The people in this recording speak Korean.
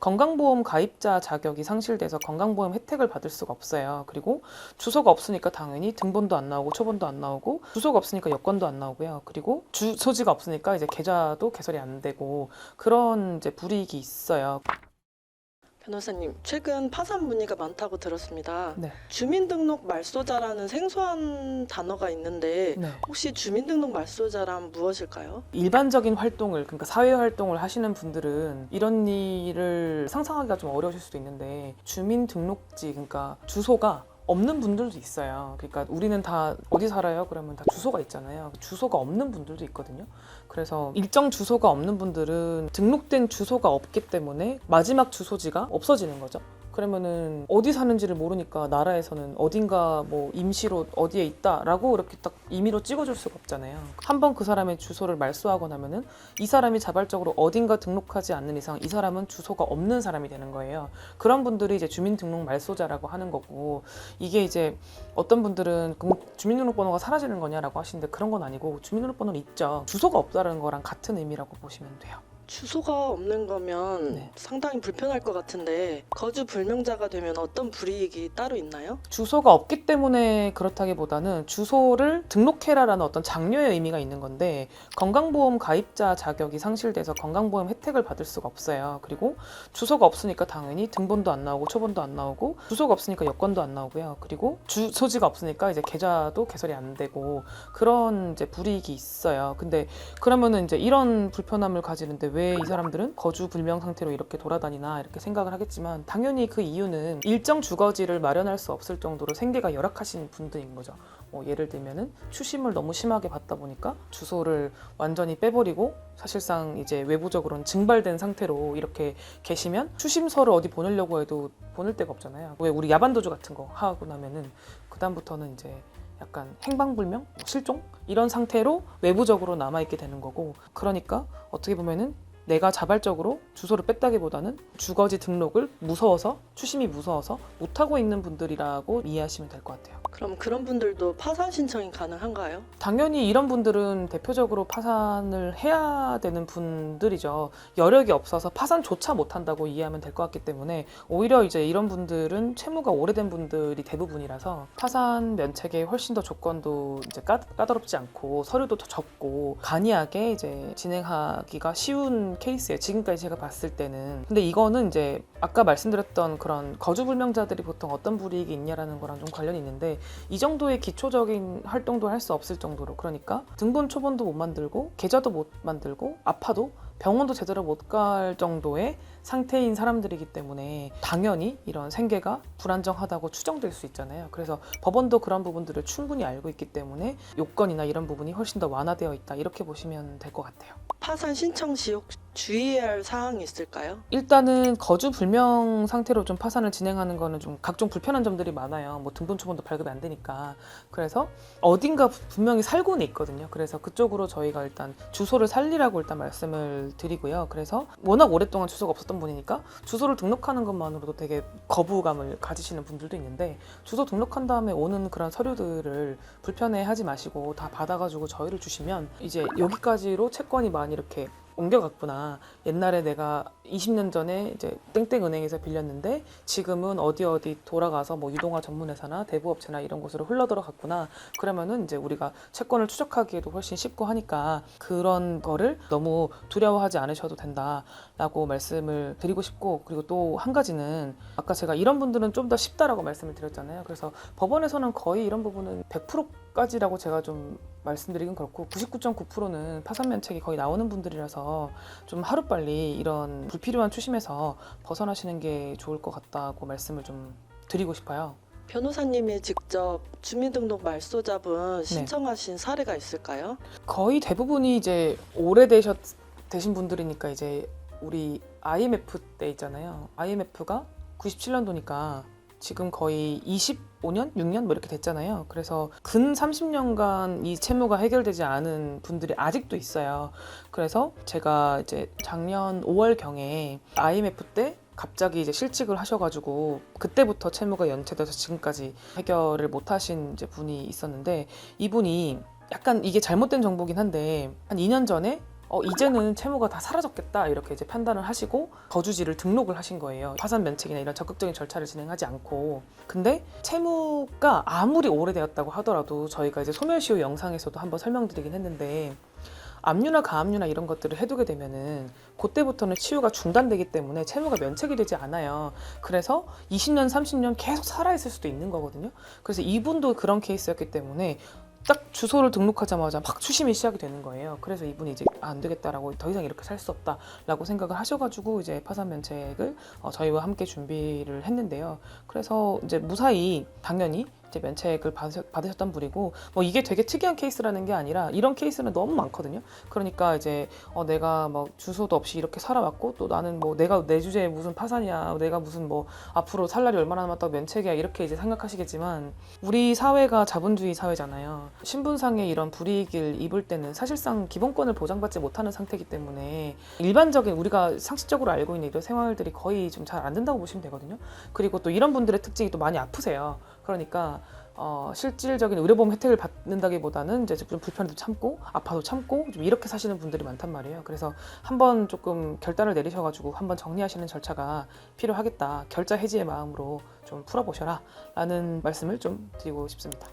건강보험 가입자 자격이 상실돼서 건강보험 혜택을 받을 수가 없어요. 그리고 주소가 없으니까 당연히 등본도 안 나오고 초본도 안 나오고, 주소가 없으니까 여권도 안 나오고요. 그리고 주소지가 없으니까 이제 계좌도 개설이 안 되고, 그런 이제 불이익이 있어요. 변호사님, 최근 파산 문의가 많다고 들었습니다. 네. 주민등록 말소자라는 생소한 단어가 있는데 네. 혹시 주민등록 말소자란 무엇일까요? 일반적인 활동을, 그러니까 사회 활동을 하시는 분들은 이런 일을 상상하기가 좀 어려우실 수도 있는데, 주민등록지, 그러니까 주소가 없는 분들도 있어요. 그러니까 우리는 다 어디 살아요? 그러면 다 주소가 있잖아요. 주소가 없는 분들도 있거든요. 그래서 일정 주소가 없는 분들은 등록된 주소가 없기 때문에 마지막 주소지가 없어지는 거죠. 그러면은 어디 사는지를 모르니까 나라에서는 어딘가 뭐 임시로 어디에 있다라고 이렇게 딱 임의로 찍어줄 수가 없잖아요. 한번 그 사람의 주소를 말소하고 나면은 이 사람이 자발적으로 어딘가 등록하지 않는 이상 이 사람은 주소가 없는 사람이 되는 거예요. 그런 분들이 이제 주민등록 말소자라고 하는 거고, 이게 이제 어떤 분들은 주민등록번호가 사라지는 거냐라고 하시는데, 그런 건 아니고 주민등록번호는 있죠. 주소가 없다는 거랑 같은 의미라고 보시면 돼요. 주소가 없는 거면 네. 상당히 불편할 것 같은데 거주 불명자가 되면 어떤 불이익이 따로 있나요? 주소가 없기 때문에 그렇다기보다는 주소를 등록해라라는 어떤 장려의 의미가 있는 건데, 건강보험 가입자 자격이 상실돼서 건강보험 혜택을 받을 수가 없어요. 그리고 주소가 없으니까 당연히 등본도 안 나오고 초본도 안 나오고, 주소가 없으니까 여권도 안 나오고요. 그리고 주소지가 없으니까 이제 계좌도 개설이 안 되고, 그런 이제 불이익이 있어요. 근데 그러면은 이제 이런 불편함을 가지는데 왜 이 사람들은 거주 불명 상태로 이렇게 돌아다니나 이렇게 생각을 하겠지만, 당연히 그 이유는 일정 주거지를 마련할 수 없을 정도로 생계가 열악하신 분들인 거죠. 예를 들면은 추심을 너무 심하게 받다 보니까 주소를 완전히 빼버리고 사실상 이제 외부적으로는 증발된 상태로 이렇게 계시면 추심서를 어디 보내려고 해도 보낼 데가 없잖아요. 왜 우리 야반도주 같은 거 하고 나면은 그다음부터는 이제 약간 행방불명, 실종 이런 상태로 외부적으로 남아있게 되는 거고, 그러니까 어떻게 보면은 내가 자발적으로 주소를 뺐다기보다는 주거지 등록을 무서워서, 추심이 무서워서 못하고 있는 분들이라고 이해하시면 될 것 같아요. 그럼 그런 분들도 파산 신청이 가능한가요? 당연히 이런 분들은 대표적으로 파산을 해야 되는 분들이죠. 여력이 없어서 파산조차 못한다고 이해하면 될 것 같기 때문에, 오히려 이제 이런 분들은 채무가 오래된 분들이 대부분이라서 파산 면책에 훨씬 더 조건도 이제 까다롭지 않고 서류도 더 적고 간이하게 이제 진행하기가 쉬운 케이스예요. 지금까지 제가 봤을 때는. 근데 이거는 이제 아까 말씀드렸던 그런 거주불명자들이 보통 어떤 불이익이 있냐라는 거랑 좀 관련이 있는데, 이 정도의 기초적인 활동도 할 수 없을 정도로, 그러니까 등본 초본도 못 만들고 계좌도 못 만들고 아파도 병원도 제대로 못 갈 정도의 상태인 사람들이기 때문에 당연히 이런 생계가 불안정하다고 추정될 수 있잖아요. 그래서 법원도 그런 부분들을 충분히 알고 있기 때문에 요건이나 이런 부분이 훨씬 더 완화되어 있다, 이렇게 보시면 될 것 같아요. 파산 신청 시 혹시 주의해야 할 사항이 있을까요? 일단은 거주 불명 상태로 좀 파산을 진행하는 거는 좀 각종 불편한 점들이 많아요. 뭐 등본 초본도 발급이 안 되니까. 그래서 어딘가 분명히 살고는 있거든요. 그래서 그쪽으로 저희가 일단 주소를 살리라고 일단 말씀을 드리고요. 그래서 워낙 오랫동안 주소가 없었던 분이니까 주소를 등록하는 것만으로도 되게 거부감을 가지시는 분들도 있는데, 주소 등록한 다음에 오는 그런 서류들을 불편해하지 마시고 다 받아가지고 저희를 주시면 이제 여기까지로 채권이 많이 이렇게 옮겨갔구나. 옛날에 내가 20년 전에 이제 땡땡 은행에서 빌렸는데 지금은 어디 돌아가서 뭐 유동화 전문회사나 대부업체나 이런 곳으로 흘러 들어갔구나. 그러면은 이제 우리가 채권을 추적하기에도 훨씬 쉽고 하니까 그런 거를 너무 두려워하지 않으셔도 된다라고 말씀을 드리고 싶고, 그리고 또 한 가지는 아까 제가 이런 분들은 좀 더 쉽다라고 말씀을 드렸잖아요. 그래서 법원에서는 거의 이런 부분은 100%까지라고 제가 좀 말씀드리긴 그렇고 99.9%는 파산 면책이 거의 나오는 분들이라서 좀 하루빨리 이런 불필요한 추심에서 벗어나시는 게 좋을 것 같다고 말씀을 좀 드리고 싶어요. 변호사님이 직접 주민등록 말소자분 신청하신 사례가 있을까요? 거의 대부분이 이제 되신 분들이니까, 이제 우리 IMF 때 있잖아요. IMF가 97년도니까 지금 거의 25년, 6년 뭐 이렇게 됐잖아요. 그래서 근 30년간 이 채무가 해결되지 않은 분들이 아직도 있어요. 그래서 제가 이제 작년 5월경에 IMF 때 갑자기 이제 실직을 하셔가지고 그때부터 채무가 연체돼서 지금까지 해결을 못하신 이제 분이 있었는데, 이분이 약간 이게 잘못된 정보긴 한데 한 2년 전에 이제는 채무가 다 사라졌겠다 이렇게 이제 판단을 하시고 거주지를 등록을 하신 거예요. 파산 면책이나 이런 적극적인 절차를 진행하지 않고. 근데 채무가 아무리 오래되었다고 하더라도 저희가 이제 소멸시효 영상에서도 한번 설명드리긴 했는데 압류나 가압류나 이런 것들을 해두게 되면은 그때부터는 치유가 중단되기 때문에 채무가 면책이 되지 않아요. 그래서 20년, 30년 계속 살아있을 수도 있는 거거든요. 그래서 이분도 그런 케이스였기 때문에 딱 주소를 등록하자마자 막 추심이 시작이 되는 거예요. 그래서 이분이 이제 안 되겠다라고 더 이상 이렇게 살 수 없다라고 생각을 하셔가지고 이제 파산 면책을 저희와 함께 준비를 했는데요. 그래서 이제 무사히 당연히 이제 면책을 받으셨던 분이고 이게 되게 특이한 케이스라는 게 아니라 이런 케이스는 너무 많거든요. 그러니까 이제 내가 뭐 주소도 없이 이렇게 살아왔고 또 나는 뭐 내가 내 주제에 무슨 파산이야, 내가 무슨 뭐 앞으로 살 날이 얼마나 남았다고 면책이야 이렇게 이제 생각하시겠지만 우리 사회가 자본주의 사회잖아요. 신분상의 이런 불이익을 입을 때는 사실상 기본권을 보장받지 못하는 상태이기 때문에 일반적인 우리가 상식적으로 알고 있는 이런 생활들이 거의 좀 잘 안 된다고 보시면 되거든요. 그리고 또 이런 분들의 특징이 또 많이 아프세요. 그러니까 실질적인 의료보험 혜택을 받는다기보다는 이제 좀 불편해도 참고 아파도 참고 좀 이렇게 사시는 분들이 많단 말이에요. 그래서 한번 조금 결단을 내리셔가지고 한번 정리하시는 절차가 필요하겠다. 결자 해지의 마음으로 좀 풀어보셔라 라는 말씀을 좀 드리고 싶습니다.